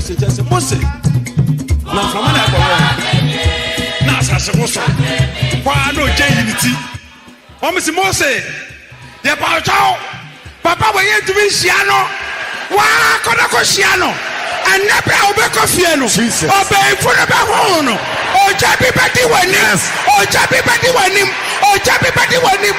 Mose just Mose. Na from na go. Na asase wo so. Kwa no unity. Mose Mose. Ye pa chao. Papa we ye tumi hia no. Wa kono ko hia no. Anabra obeko fie no. Obey fu na ba ho no. Oja bi bedi wanim. Oja bi bedi wanim. Oja bi bedi wanim.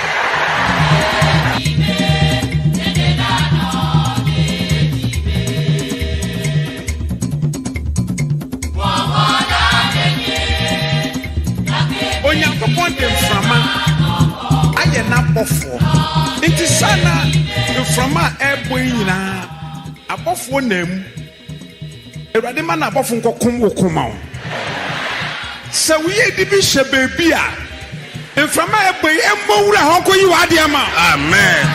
Onyankopon dem frama aye na bofo nti sana frama ebo nyina abofo nam Ewurade ma na abofo nkokom wokoma o se wiye di bi hye bebi a frama ebo embo wura honko yi wade ama amen.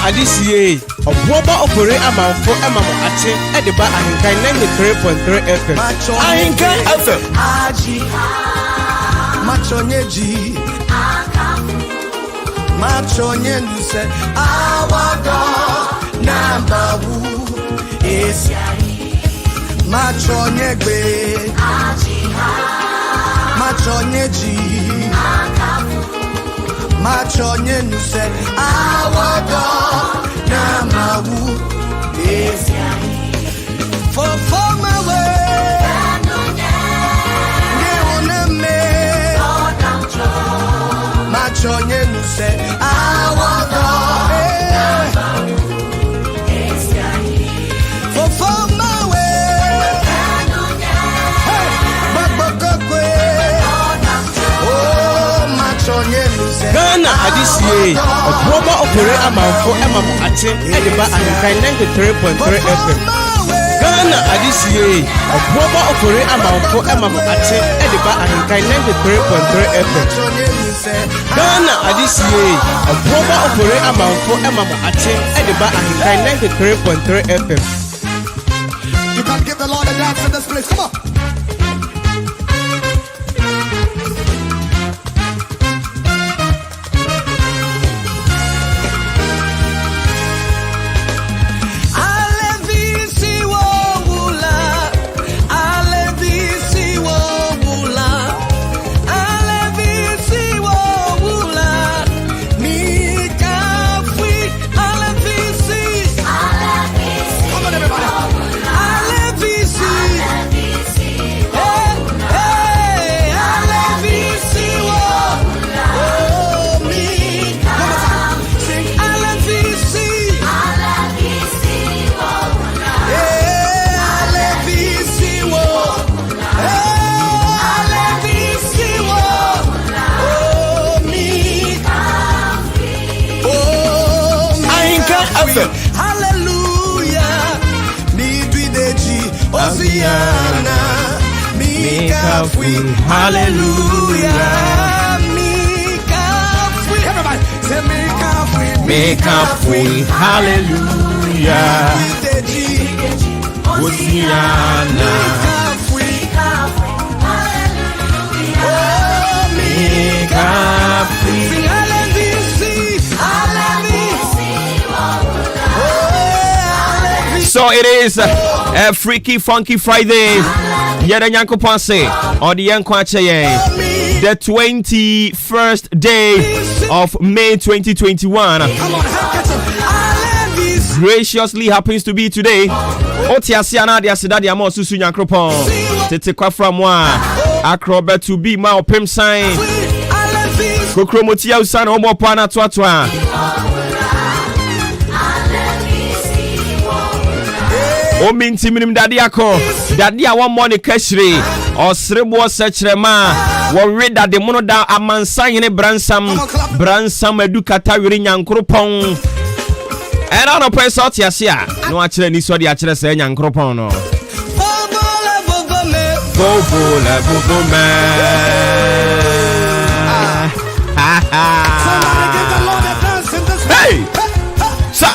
Alicia, Obuoba Ofori Amanfo Emamo Ate, Ediba Ahinkai 93.3 FM. Ahinkai FM. Machonyeji, Machonyenuse, our God, Nambawu, Esiai, Machonyegbe, Machonyeji, Machonyenuse, our God, Namawu, Esiai, for my way, Neoname, Machonyenuse, our God, Esiai, for my way, Babakwe, oh, Machonyenuse. Ghana Alicia, Obuoba Ofori Amanfo Emamo Ate, Ediba Ahinkai 93.3 FM. Ghana Alicia, Obuoba Ofori Amanfo Emamo Ate, Ediba Ahinkai 93.3 FM. Ghana Alicia, Obuoba Ofori Amanfo Emamo Ate, Ediba Ahinkai 93.3 FM. You can give the Lord a dance in this place. Come on. Hallelujah, Midwideji, Oziana, Mikafui, Hallelujah, Mikafui, everybody say Mikafui, Hallelujah, Midwideji, Oziana, Mikafui, Mikafui. So it is a freaky funky Friday. Yada Nyankopon say or the Yankwache. the 21st day of May 2021. Graciously happens to be today. Otiasiana de Asidadi Amo Susu Yankropon. Tete Kwafra Moi. Acrobat to be my opim sign. Kokromotia Usan Omo Pana Twatwa. O minti minim dadiako dadia one money kashri or srebo sechrema wo reda de mono da amansan ne bransam edukata wiri nyankropon era no pesa otiasia no akire ni so de akire se nyankropon no bobola bobome hey sa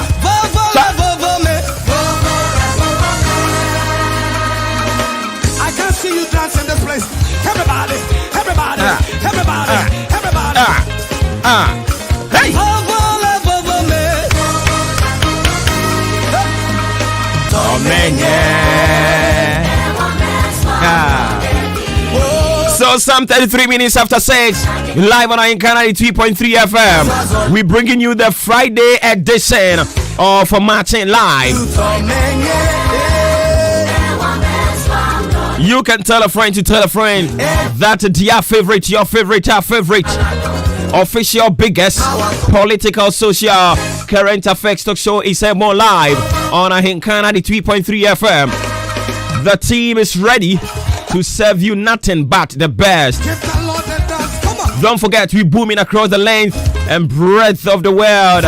see you dance in this place. Everybody. Hey. So some 33 minutes after 6, live on Inkana 3.3 FM. We're bringing you the Friday edition of Maakye Live. You can tell a friend to tell a friend that your favorite official biggest political, social, current affairs talk show is more live on Ahinkana 3.3 FM. The team is ready to serve you nothing but the best. Don't forget, we booming across the length and breadth of the world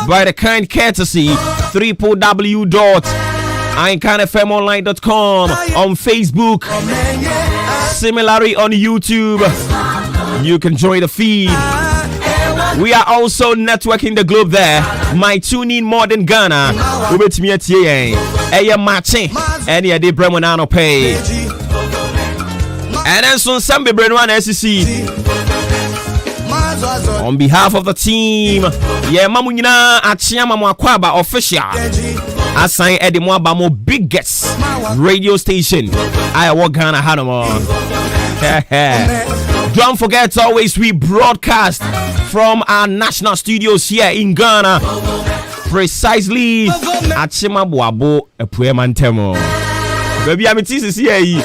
by the kind courtesy www.IncanFMOnline.com on Facebook. Similarly on YouTube, you can join the feed. We are also networking the globe there. My tune in modern Ghana. Ubet me at ye. Aya Maakye. Any a day Bremonano pay. And then soon some be Brenwan SEC. On behalf of the team, yeah, Mamunina Achiyama Mwakwaba official. Assign Eddie Mwabamo biggest radio station. I walk Ghana Hanamo. Don't forget, always we broadcast from our national studios here in Ghana, precisely at Chimabwabo Epuemantemo. Baby, I'm here.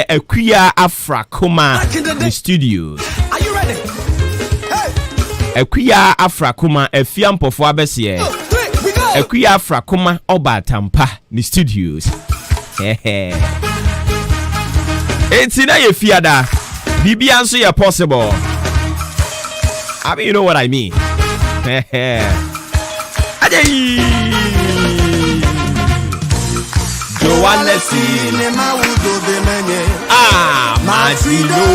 A queer Afra Kuma the studios. Are you ready? A queer Afra Kuma a fiampo for Abesie. A queer Afra Kuma Oba Tampa the studios. It's in a fiada. BB answer you possible. I mean, you know what I mean. Madilo.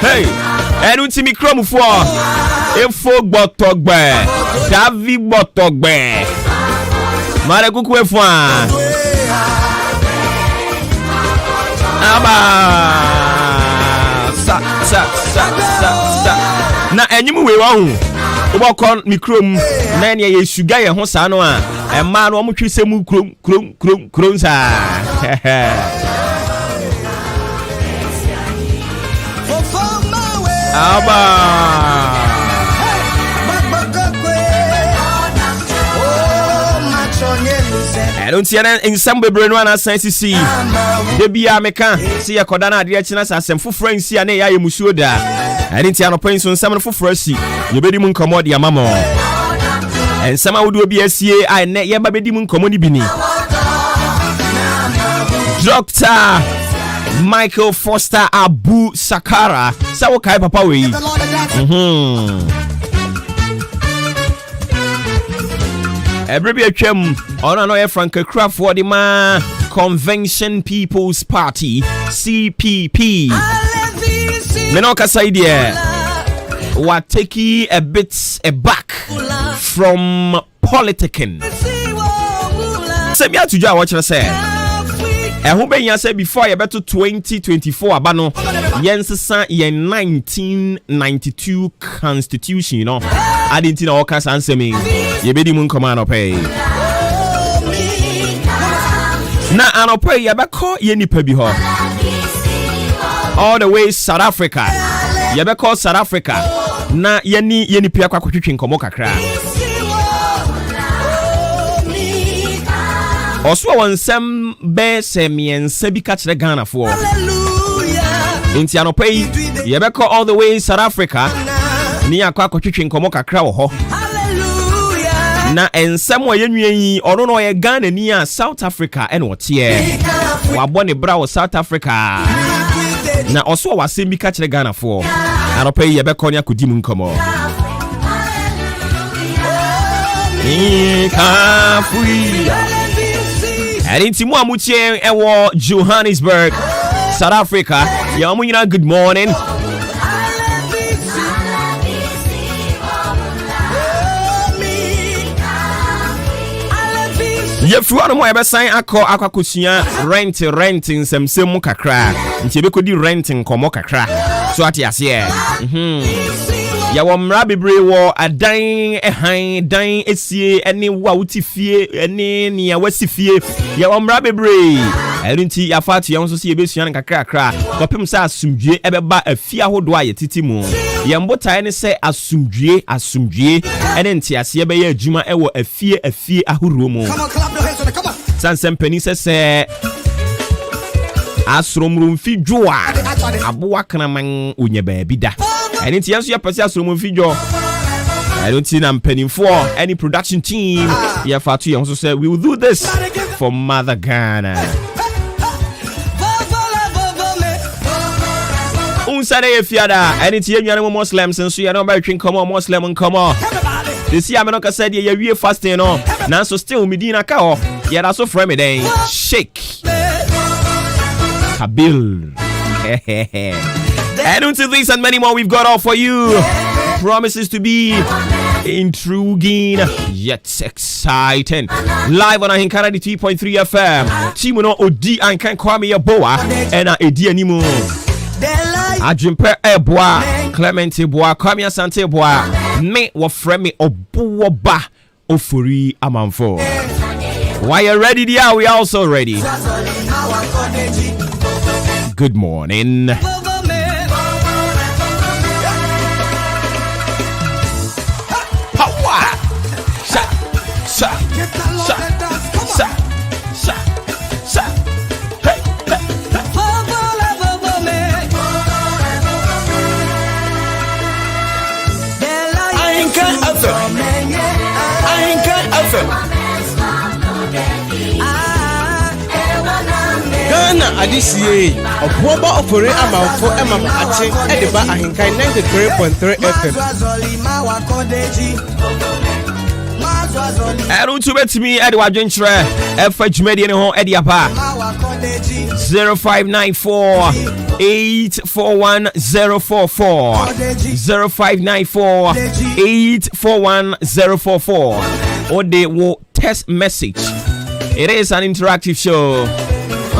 Hey, and unti mi krom for efo gbotogbe Davi gbotogbe mare kuku efo aba sa na enyim we wa hu ubokon mi krom na ne ye sugar ye ho sa no a emma no mo twise mu krom sa I don't see any in some brain one as see. The be a mekan see a cordana direction as some friends see an a musuda. I didn't see an opinion on some for frosty. You be moon commodity a mama. And some would be a CA I net ya baby moon commodity bini. Doctor Michael Foster Abu Sakara. Sawo kai papa we. Every atwam on another Frank Craft for the Convention People's Party CPP. Menoka Saidie, what take a bit back from politicking. Say me to watch her say. And who be you say before you better 2024 abano yensa yen 1992 constitution, you know. I didn't know what answer me. You be the moon command pay. Na anopay ya beko ye nipa bi ho. All the way South Africa. Ya beko South Africa. Na ye nipa akwa kwetwetwe nkomo kakra. Oswa wansem be se miensa bi ka kire Ghana fo. Inti anopay ye beko all the way South Africa. Ni akwa kwetwetwe nkomo kakra wo ho. Na ensem wa yenwie yi ono no ye Ghana ni a South Africa en wotie wa bone bra wo South Africa na oso wa sem bi ka kire Ghana fo anopa yi ye be konya kodim nkomo ni ka fui enti mu amutie ewo Johannesburg South Africa ya mu nyina good morning. Yefuano mo ebesan akwakosia renting semsem kakra nti ebekodi renting komo kakra so ati ase ya wo mra bebre wo adan ehan dan esie ene wa wutifie ene ne ya wasifie ya wo mra bebre erinti ya fatu ya nso se ebesua kakra kakra kopem sa asumdwe ebeba afia hodo a yetiti mu ya mbotae ne se asumdwe ene nti ase ebe ya adwuma ewo afie ahuro mu sansem pani se asromrumfi dwoa aboa kanaman onye baabi da ene nti yanso ya pese asromrumfi dwo I don't see them penny for any production team. Yeah, Fatu also said we will do this for Mother Ghana. Unsade fiada any team you Muslims and so you know about come on Muslim and come on. This year I'm not said yeah we fasting no. Now so still Medina ka yeah that's so from me then shake. Kabil. And until this and many more we've got all for you. Promises to be intriguing yet exciting. Live on Ahinkara 3.3 FM. Timono Odi Ankan Kwame Yaboa and Edi Animu. Ajimpe Eboa, Clement Eboa, Kwame Asante Eboa. Me wa frame Obuoba Ofori Amanfo. Why you ready? Yeah, we also ready. Good morning. Ghana adisiye Obuoba Ofori Amanfo Maakye ediba Ahinkan 93.3 FM. Eru to bet me Edward Jentre FH Media ho Ediapa 0594 841044 0594 841044 or they will text message. It is an interactive show.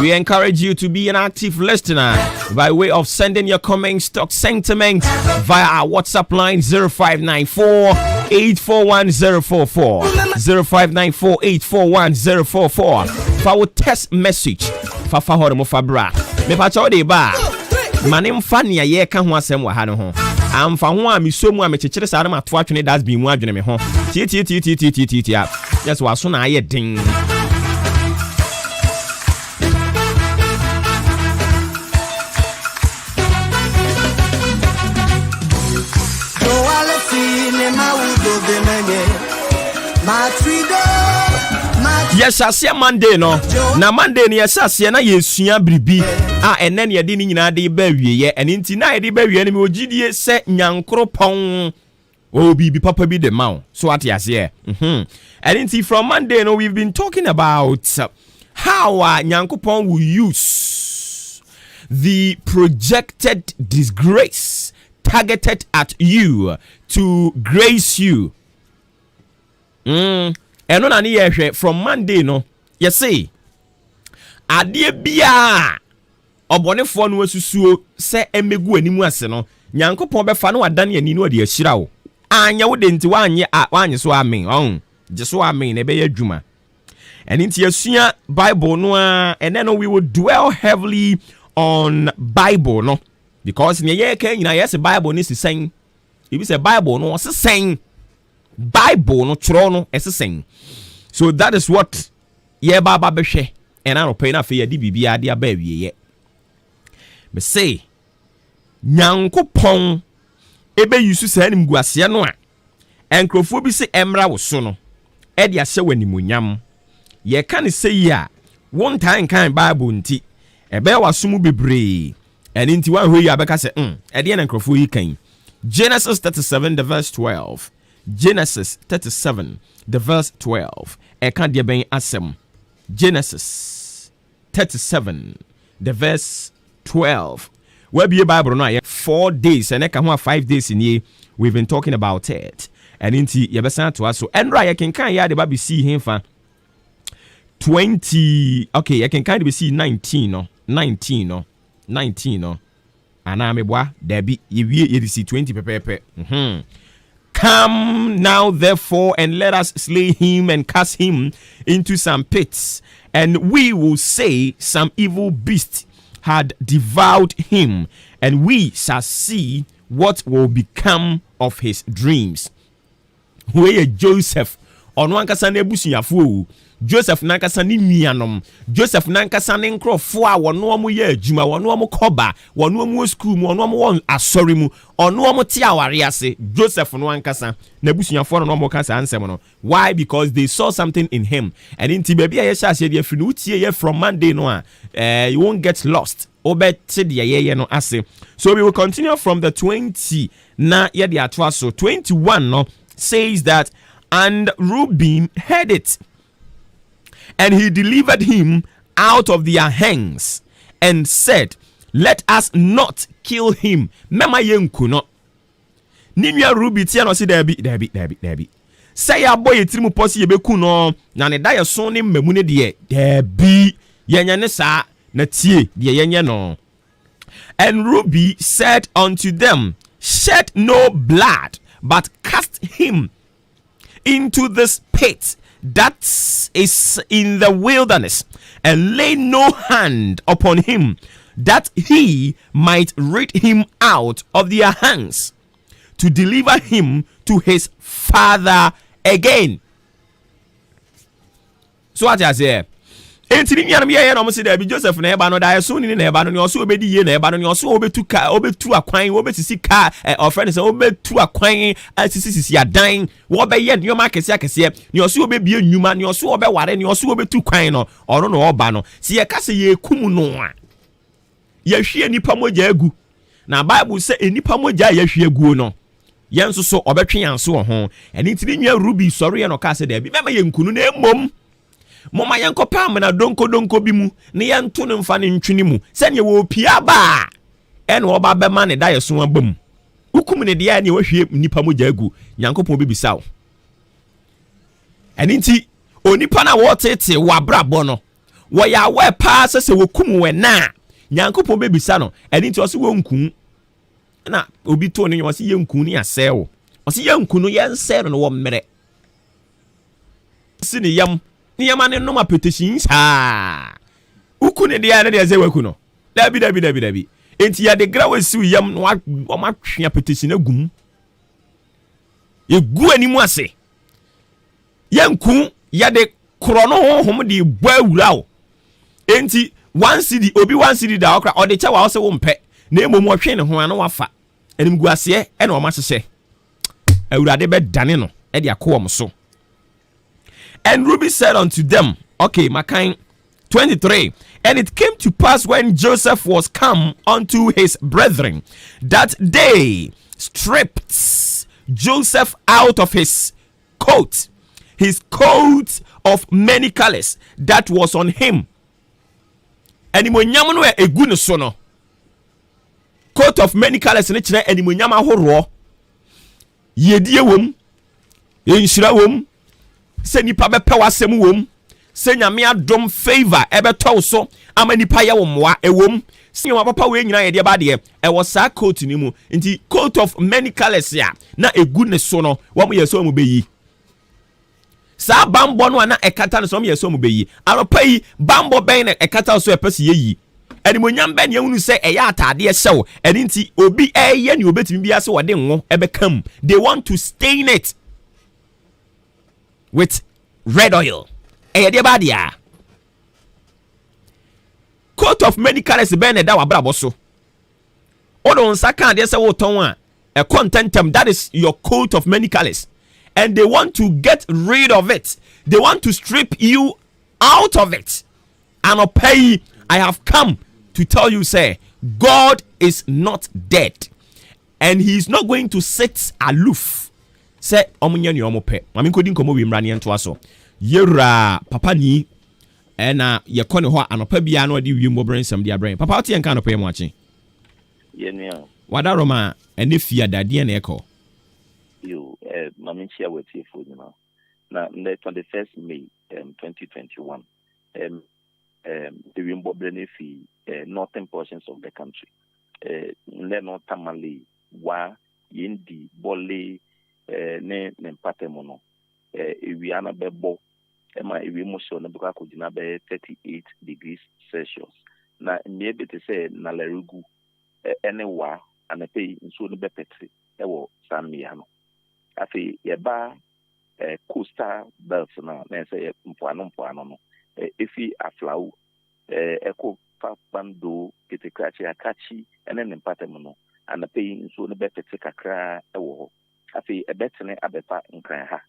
We encourage you to be an active listener by way of sending your comments, talk sentiment via our WhatsApp line 0594 841044 0594 841044 for our text message Fafa Horomo Fabra. Me pacho de ba. Manim fania ye ka ho asem wa ha no ho. Amfa ho a misomu a mechekere sare ma to atwene das bi mu adwene me ho. Tie. Yes wa so na aye din. Yes, I see Monday no. Na Monday ni yes I see na yesua bribi. Ene ne yede ni nyina de ba wiye. Ene nti na yede ba wiye ni me ogidie se nyankropon. Oh bibi papa bi de ma. So what you say? Ene nti from Monday no we've been talking about how nyankopon will use the projected disgrace targeted at you to grace you. And on an from Monday, no, you see, Adia Bia Obonefo no susuo se emegu animu ase no Nyankopon be fa no adane ani no de ashira wo anya wo de nti wanye so amen on je so amen na be adwuma and nti asua Bible no and then we will dwell heavily on Bible no because ne ye kan nyina yes Bible ni sisen if say Bible no sisen Bible no tro no esisen so that is what ye baba be hwe and I no pay na fe ye di bibia de aba wiye me say Nyankopon ebe yusu sa anim guase no a enkrofo bi se emra wo so no e de ahye wanimunyam ye kan say a one time kan Bible nti ebe wasum bebre and nti wan hoyi abeka se e de enkrofo yi kan Genesis 37 the verse 12 Genesis 37 the verse 12 e kan de ben asem Genesis 37 the verse 12. Where be a Bible no 4 days and I can 5 days in here. We've been talking about it. And into Yabasa to us. So and right, I can the baby see him for 20. Okay, I can kind of see 19 no. 19 no. 19 no. And I'm a boy, there be you see 20 pepe. Come now therefore and let us slay him and cast him into some pits, and we will say some evil beast had devoured him, and we shall see what will become of his dreams. Where Joseph on one kasa na ebusuafo Joseph nankasa ni nuanom Joseph nankasa ne nkrofo a wono omo ye adwuma wono omo koba wono omo school mu wono omo won asori mu ono omo ti aware ase Joseph no ankasa na ebusuafo no omo kasa ansem no why because they saw something in him and inti baby a ye sha ase de afiri utie ye from Monday no you won't get lost obeti de ye no ase so we will continue from the 20 na ye de atwa so 21 no says that and Reuben heard it. And he delivered him out of their hands and said, let us not kill him. Mema yenkuno. Ninua Ruby tia no si debi. Say ya boy etirimu posi yebeku no na ne da ye so ne mmemu ne de debi yenya ne sa na tie de yenya no. And Ruby said unto them, shed no blood, but cast him into this pit that is in the wilderness, and lay no hand upon him, that he might rid him out of their hands, to deliver him to his father again. So what I say? Entini nyanam ye no mo se da bi Joseph na eba no da so ni na eba no ne oso obedi ye na eba no ne oso obetu ka obetu akwan obetisi ka ofrene se obetu akwan asisi adan wo be ye nyoma akese ne oso obebie nnwuma ne oso obeware ne oso obetu kwan no oro no oba no se ye ka se ye kum no a ye hwie nipa moja agu na Bible se enipa moja ye hwie agu no ye nso so obetwe yanso ho eni ntini nwa Ruby sori ye no ka se da bi mema ye nkunu na emom moma yanko pam na donko bi mu ne yanto ne mfa ne ntwene mu se ne wo pia ba ene wo ba be ma ne da yeso abam hukum ne de ya ne wo hwie nipa moja agu Nyankopon be bisawo eni nti onipa na wo tete wa brabo no wo ya we pa se wo kum we na Nyankopon be bisa no eni nti o se wo nkun na obi to ne o se ye nkun ne asewo o se ye nkun ye nse no wo mmere si ne yam Niyamane no ma petition sa ukune de ya na de ze waku no dabi enti ya de grawe si yam no o ma twea petition agum ye gu animu ase yanku ya de krono honhom de bo awura o enti one city obi one city da okra o de cha wa o se wo mpe na emom o hwe ne ho ana wafa anim gu ase e na o ma hyehye awurade be dane no e de akowo mo so. And Ruby said unto them, okay, my kind 23. And it came to pass when Joseph was come unto his brethren, that they stripped Joseph out of his coat of many colors that was on him. And imonyam no egu ne so no. coat of many colors ne kyerɛ animonyam ahoroɔ yɛdie wom yɛnhyira wom sɛ nipa bɛpɛ w'asɛm wom sɛ nyame adom favor ɛbɛtɔw so ama nipa yɛ wo mmoa ɛwom sɛ yɛn papa wei nyinaa yɛdeɛ badeɛ ɛwɔ saa coat ni mu nti coat of many colors ya na egu ne so no wɔn yɛ so mu bɛyi saa bambɔ no a na ɛkata no so wɔn yɛ so mu bɛyi anɔpa yi bambɔ bɛn na ɛkata so ɛpɛ si yɛyi animonyam bɛn yɛn hunu sɛ ɛyɛ ataadeɛ hyɛw ɛne nti obi ɛyɛ ne obetumi bi ase wɔde ngo ɛbɛkam they want to stain it with red oil ɛyɛ deɛ badeɛ coat of many colors bɛn na ɛda w'abrabɔ so ɔdo nsa kan adeɛ sɛ wɔtɔn a contentum that is your coat of many colors and they want to get rid of it they want to strip you out of it and pay I have come to tell you say God is not dead and he is not going to sit aloof say omunya ni omope mami nkodi nkomo wi mra ne nto aso yewra papa ni na yɛkɔ ne hɔ anopa bia na ɔde wiem bɔbrɛ nsɛm de abrɛ papa wote yɛnka anopa yɛ mu akye yɛnua wadaroma ɛne fia dadeɛ na ɛkɔ yo mami chia wetie fo nyina na the 21st May 2021 the wiem bɔbrɛ ne fi northern portions of the country le no tamale wa yendi bole ne mpatemo no ewia na bɛbɔ ema ewi motion no beka kogina be 38 degrees Celsius na mmie bete say na larugu ene wa anape nso no be petri ewo samia no afi yeba coastal belt na say mpoano no efi aflau eko papando ketekrachi akachi ene ne mpatem no anape nso no be petri kakra ewo afi ebetene abepa nkran ha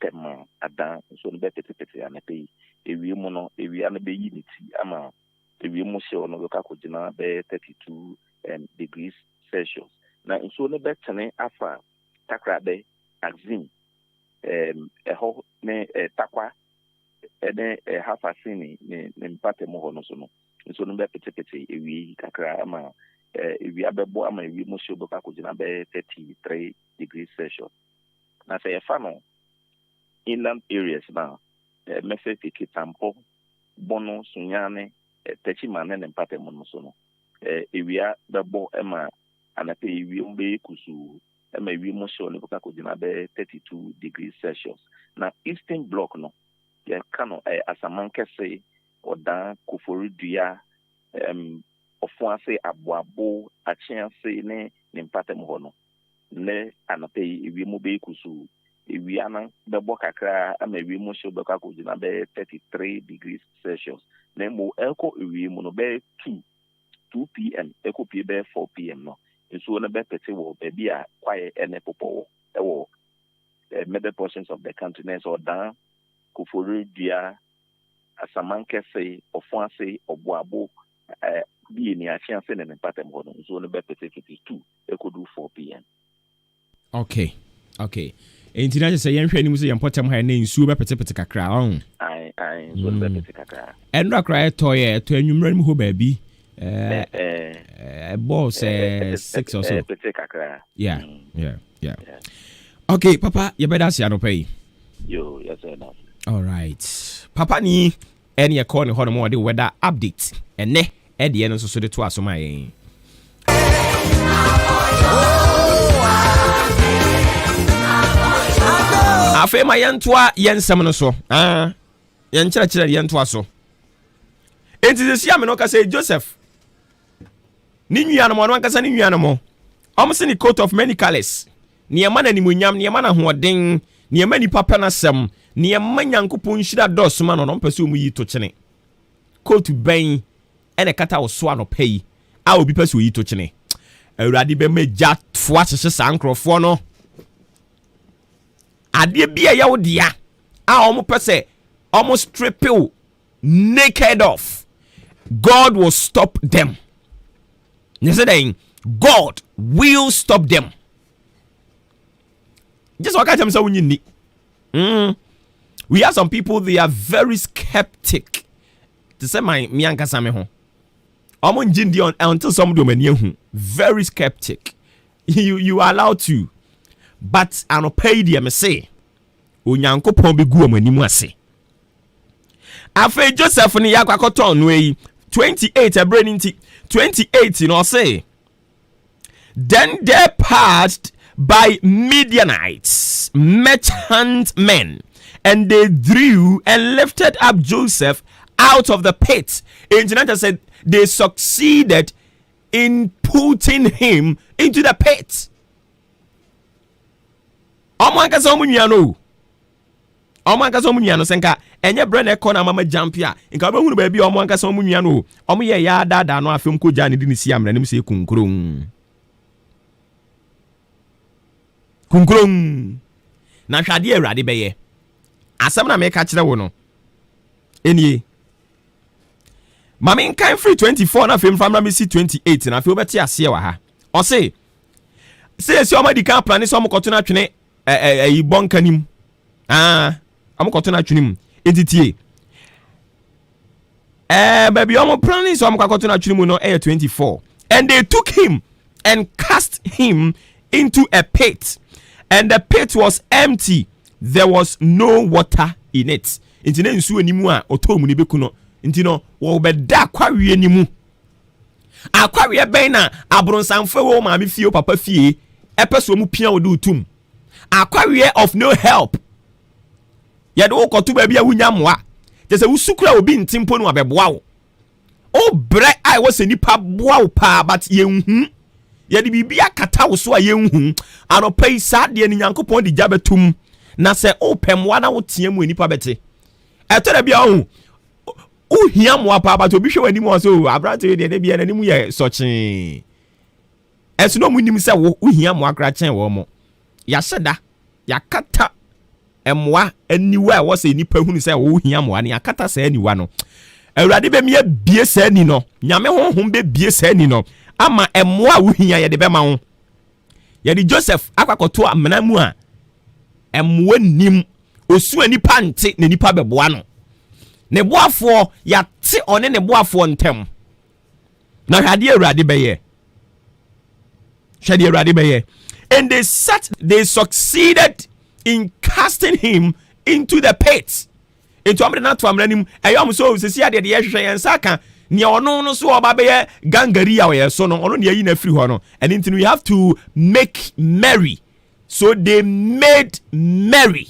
tema adan so no be pete anape ewie mu no ewie na be yi niti ama ewie mu hye no be ka kogina be 32 degrees Celsius na nso no be tene afa takra be axin eho ne takwa ene half asini ne mpate mu ho no so no nso no be pete ewie kakra ama ewie abebo ama ewie mu hye be ka kogina be 33 degrees Celsius na say efa no inland areas now message kitampo bono sunyane techimane ne mpate mo so no ewia bebo ema anape ewie mbe kusu ema ewie mo show ne buka kogina be 32 degrees Celsius na eastern block no ye kano asamankese odan koforidua ofuase aboabo achianse ne mpate mo no ne anape ewie mo be kusu ewiana bebo kakra ama ewie mu hye beka kogina be 33 degrees Celsius na mo eko ewie mu no be 2 pm eko pie be 4 pm no nso na be pete wo be bia kwaye ene popo ewo middle portions of the country na so dan koforidua asamankese ofuase obuabo bi ni achianse ne patem ho no nso na be pete 52 eko do 4 pm okay enti na sɛ yɛnhwɛ anim sɛ yɛmpɔtam ha ne nsuo bɛpetepete kakra ɔn ai nsuo bɛpete kakra ɛnra kra ɛtɔ anwummerɛ no mu hɔ baabi ball sɛ 6 or so pete kakra yeah okay papa yɛbɛda ase anɔpa yi yo yes sir all right papa ni ɛne yɛkɔ ne hɔ no ma wɔde weather update ɛnɛ ɛdeɛ no nso so de to aso ma yɛn afei ma yɛntoa yɛnsɛm no so yɛnkyerɛkyerɛ yɛntoa so enti sɛ sia me no ka sɛ Joseph ne nuanom ɔno ankasa ne nuanom ɔmo se ne coat of many colors nneɛma na animonyam nneɛma na hoɔden nneɛma nipa pɛ n'asɛm nneɛma nyankopɔn nhyira dɔɔso ma no ɔmpɛ sɛ ɔmo yi to kyene coat bɛn ɛna kata wo so anɔpa yi a obi pɛ sɛ oyi to kyene awurade bɛma gya foa hyehye saa nkurɔfoɔ no adeɛ bi a yɛwo dia a ɔmo pɛ sɛ ɔmo strip you naked off God will stop them. You say God will stop them. Just what kind of say we need. We have some people, they are very skeptic. To say my mianka same ho. Omon Jindion until somebody many very skeptic. You are allowed to, but I no pay them say. Onyankopon be gu amanimu ase. Afa Joseph ni yakwakoto onwe 28 abreninti 28 no say. Then they passed by Midianites, merchant men, and they drew and lifted up Joseph out of the pit. Engineer said they succeeded in putting him into the pit. Omankasa omunyano. Omankasa omunyano senka enye brene kona mama jampia. Nka be hunu ba bi omankasa omunyano. Omo ye ya dada no afem ko ja ne di ne si amra ne se kunkurum. Kunkurum. Na hwade awurade beye. Asem na me ka kire wo no. Enie. Mami nkan free 24 na fem famra me si 28 na fe obeti ase wa ha. O say si omadi kan plan so omokoto na twene bonkanim. Omokoto na twenim entitie. Baby omo plan so omokoto na twene mu no 24. And they took him and cast him into a pit. And the pit was empty. There was no water in it. Intine nsu animu a otomu ni beku no. Intino wo beda kwawie ni mu. Akwawie ben na abronsanfo wo ma me fie papa fie epeso mu pia wo de utum. Akwawie of no help. Ye de wo koto ba bia wunya moa. Je se wusukura obi ntimpo no abeboa wo. O bre ai wo se nipa boa wo pa but ye nhu. Ye de bibia kata wo so a ye nhu. Anopai sa de ni Nyankopon di jabetum. Na se o pemwa na wo tie mu nipa bete. Eto da bia ho uhia mo pa ba to bi hwe wani mo so abrante de bia na nimu ye sochi esu no mu nim se wo uhia mo akra chen wo mo ya seda ya kata emwa aniwa e wo se nipa hunu se wo uhia mo ani akata se aniwa no awurade be me bie se ani no nyame honhom be bie se ani no ama emwa uhia ye de be ma wo ye di Joseph akwakoto amena mu a emwa nim osu anipa nte na nipa beboa no ne boafo ya ti one ne boafo ntem na hwade awurade beye hwade awurade beye and they succeeded in casting him into the pit into amre na to amra nim ayom so sisi ade de yehwehwe yensa ka ne ono no so oba beye gangari ya we so no ono ne yi na free ho no and into we have to make merry, so they made merry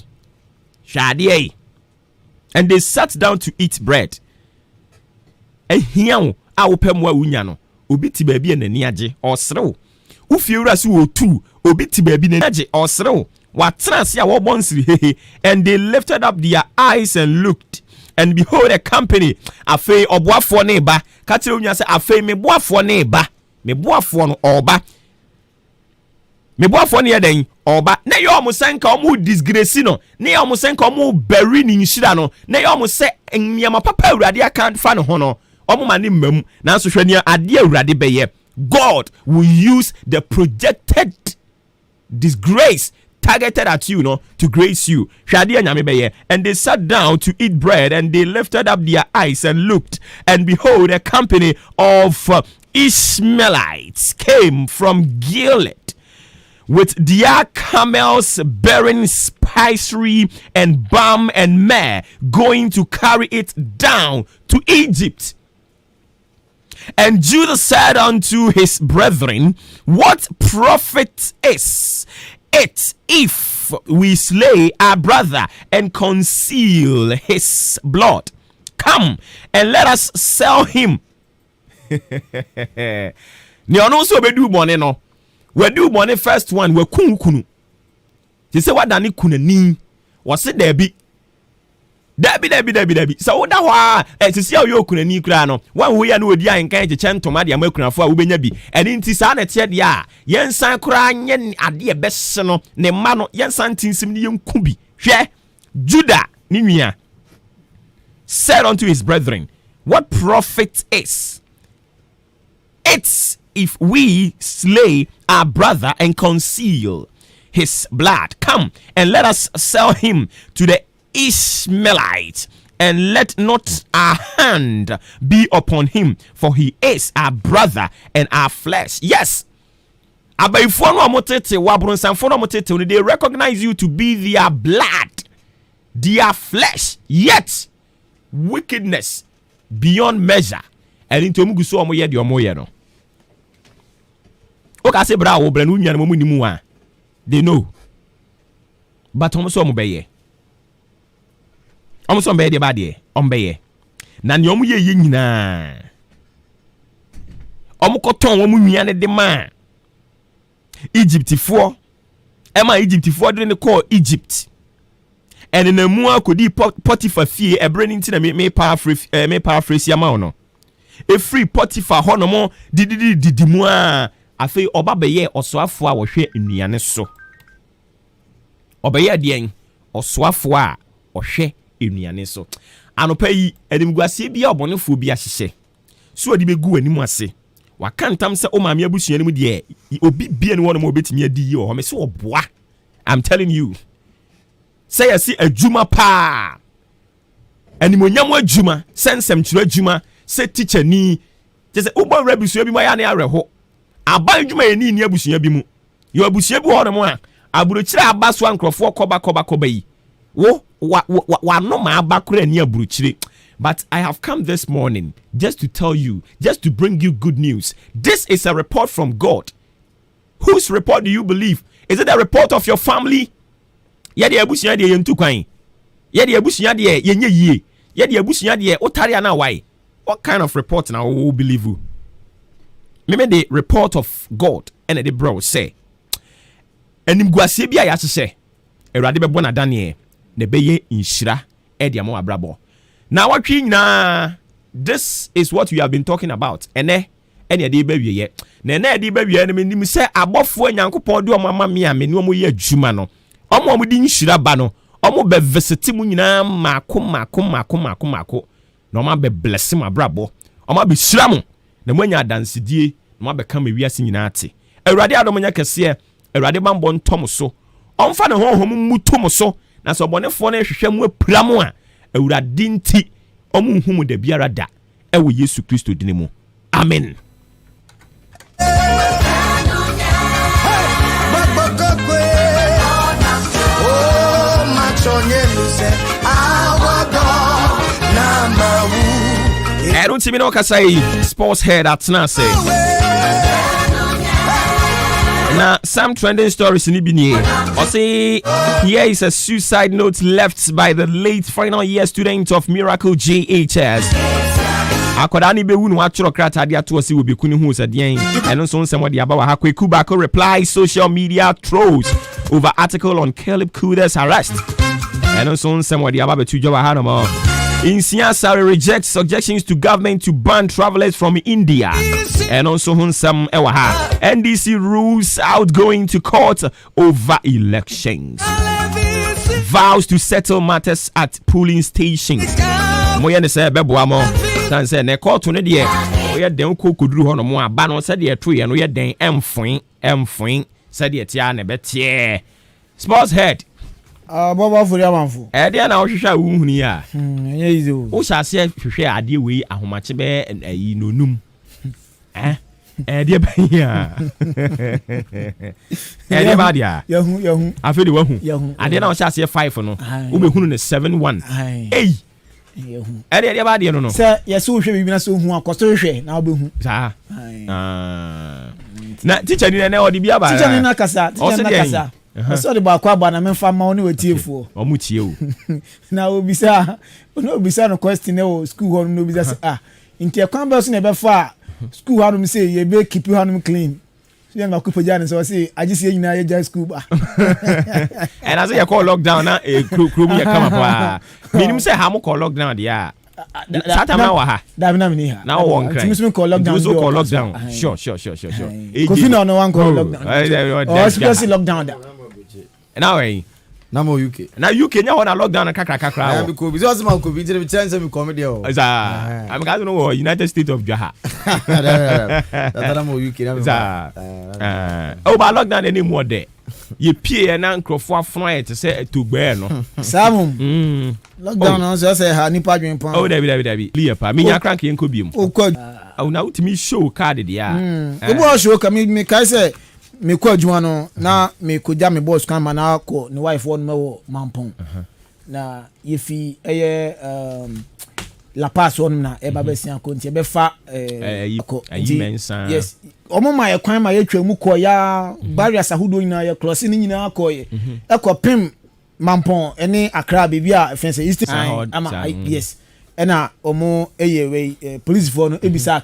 hwade. And they sat down to eat bread. Ehian a wopem wa wunya no obi ti ba bi na ni age osrew ufie wura si wo tu obi ti ba bi na age osrew watra se a wo bonsiri hehe. And they lifted up their eyes and looked, and behold a company afei oboafo ne ba ka tire wunya se afei me boafo ne ba me boafo no oba me boafo ne yeden oba na ye omo senka omo disgrace no na ye omo senka omo bury ni nhira no na ye omo se nniama papa awurade aka fa no ho no omo ma ne mmam na so hwani ade awurade beye. God will use the projected disgrace targeted at you, no, to grace you. And they sat down to eat bread, and they lifted up their eyes and looked, and behold, a company of Ishmaelites came from Gilead with their camels bearing spicery and balm and myrrh, going to carry it down to Egypt. And Judah said unto his brethren, what profit is it if we slay our brother and conceal his blood? Come and let us sell him. Ni ono so be do money no. We do money first one we kunu. Ti say wadani kunani. Wase debi. Debi. So da hwa ti say yo kunani kura no. Wan wo ya no odi an kan cheche ntoma de amakunafo a wo benya bi. Eni nti sa na tie de a yensan kura anye ade e bese no ne ma no yensan tinsim ne yenku bi. Hwe Judah ni nua said unto his brethren, what profit is it if we slay our brother and conceal his blood? Come and let us sell him to the Ishmaelites, and let not our hand be upon him, for he is our brother and our flesh. Yes. They recognize you to be their blood, their flesh, yet wickedness beyond measure. And into Muguso Moye di Omoyeno. Okase bravo, Brenunia Momunimua. They know. But almost Omobeye. Almost Ombeye de Badie. Ombeye. Nanyomuye Yina. Omokoton Omuniane de man. Egypt for didn't call Egypt. And in a more could be Potiphar fee a branding to the may paraphrase Yamano. A free Potiphar Honomo did moi. I feel Obaye or Swafwa was share in the Anesso. Obeye dien or Swafwa or share in the Anesso. And pay Edimguasi be a bonophobia, she say. So the be go anymore say. Wakantam say o mama abusu enu de obi bia ne wono mo betimi adi o me say oboa. I'm telling you. Say yesi adwuma pa. Animonyam adwuma, sensem kire adwuma, say teacher ni. Je say obo abusu bi ma ya na areho. Aba adwuma ye ni abusu bi mu. Yo abusu bi ho no mo a aburuchire aba so ankrofo koba yi. Wo wa no ma aba kura ni aburuchire. But I have come this morning just to tell you, just to bring you good news. This is a report from God. Whose report do you believe? Is it a report of your family? What kind of report now will believe you? Maybe the report of God and the bro say. And in Guasibia ya say, Eradibe bona Daniel, ne beye inshira, ediamo abrabo. Now, this is what we have been talking about. Any baby yet. Nene di baby enemy say above when Yanko Podo Mamma Mia, Menumo ye Jumano. Omo within Shirabano. Omo be vesitimunina mako. No ma be blessing my brabo. Oma be shramo. The mwenya dance die, no ma become a reason in ati. A radia domania cassier, a radibam bon tomoso. On fan home mutomoso. Na so bonefone shemwe pramoa. Ewurade nti omunhumu de biara da ewo Yesu Kristo dinimu. Amen. I don't see me no kasai sports head at Nase. Now, some trending stories in Ibini. I say here is a suicide note left by the late final year student of Miracle JHS. Akodani be wunu atro krata dia to si obi kunu hu sadien eno so nsemo dia ba wa hakwe Kubako replies social media trolls over article on Caleb Kuda's arrest. Eno so nsemo dia ba betu jo wa ha no mo. Insia Sari rejects suggestions to government to ban travelers from India. And also Hunsam Ewaha. NDC rules outgoing to court over elections. Vows to settle matters at polling stations. Moyane say beboamo. San say ne court no de oye den ko koduru ho no mo aba no say de eto ye no ye den emfoin say de tia na betie. Sports head. Obuoba Ofori Amanfo. Dia na ohwehwa wuhuni a. Enye ize o. Wo shase hwehwe ade we ahomache be ayi nonum. Dia ba ya. Dia ba dia. Yahu. Afedi wahu. Ade na wo shase 5 no. Wo be hunu ne 7-1. Ei. Yahu. Dia ba dia no no. Se yeso hwe bibi na so hu akosto hwe na wo be hu. Sa. Na teacher ni na odi bia ba. Teacher ni na kasa. So the back aba na memfa ma oni wetiefuo. Omutie o. Na obisa no question e school ho no obisa say nti ekwan be so na be fa school ho no say ye be keep you ho clean. So yanga ku pagya ne so say agisi ye nyina ye ja school ba. And as you call lockdown na krum ye come up. Minim say ha mo call lockdown dia. Sata ma wa ha. Da na me ha. Na wo nkran. Timi call lockdown. You call lockdown. Sure. Kofi na no one call lockdown. Oh, especially lockdown da. Now, na mo UK na UK nya ho na lockdown na kakra be ko bi so ma ko bi jere bi chance me come there o I'm going to United States of Jaha that na mo UK na oh ba lockdown anymore there ye pie na nkrofo afon te say etugbe no samum lockdown no say ha nipa dwen pon oh dabi liye pa me nya crank yen ko biem o ko na utimi show card dia obo show ka me kai say me ko adwuma no na me ko ja me boss kan ma na ko ni wife won me wo mampon na ye fi La Paz on na e ba be sian ko nti be fa ko yes omo ma ye kwan ma ye twa mu ko ya barriers ahodo nyina ye cross ni nyina ko ye e ko pim mampon ene Accra baby a fence east ama yes ena omo eye we police for no ebisa